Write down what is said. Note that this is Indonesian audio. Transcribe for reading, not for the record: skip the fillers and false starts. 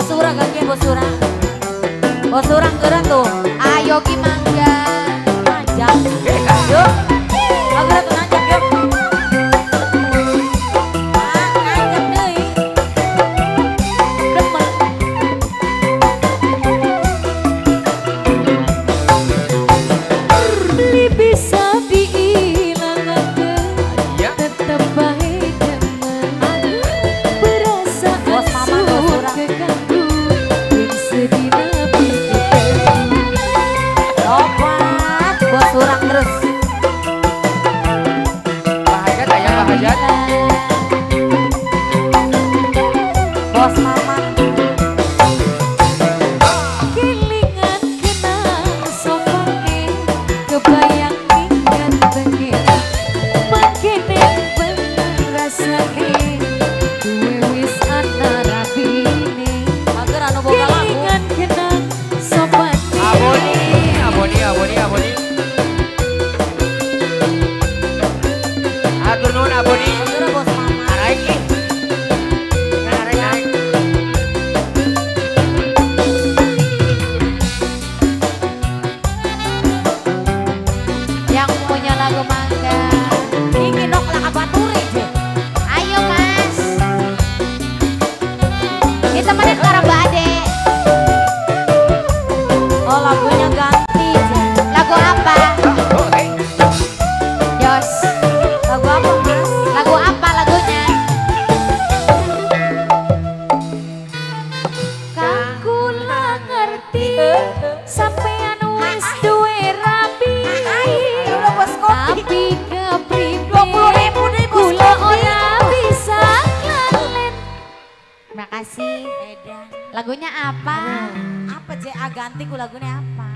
Bos Surang ganti Bos Surang. Bos Surang gerak tuh. Ayo gimangga. Nanjak. Yuk. Gerak tuh nanjak yuk. Nanjak deui. Demen. Beli bisa diilangkan. Tetap baik teman. Perasaan Bos Mama Bos Surang. Lopat. Bos Surang terus. Bahajat ayah bahajat. Bos Mama. Kelingan kenang sopane kebayang ingat bengi makene bener rasane duwe wis ana rabine Agar anu boga lagu. kelingan kenang sopane Aboni. Atur nuhun Aboni. Agar Bos Mama. Naik nih. Naik. yang punya lagu mangga. Ini nok lah kabaturi je. Ayo mas, ditemenin karo Mbak Ade. Oh lagunya ganti je. Lagu apa? Oh, hey. Yos, Lagu apa Mas? lagu apa lagunya? Kakula ngerti sampean wis duwe rabi. Udah bos kopi. Tapi kepribe 20.000 deh, bos kula kopi. ora bisa ngalen. Makasih. Edan. Lagunya apa? Apa je? Ganti ku lagunya apa?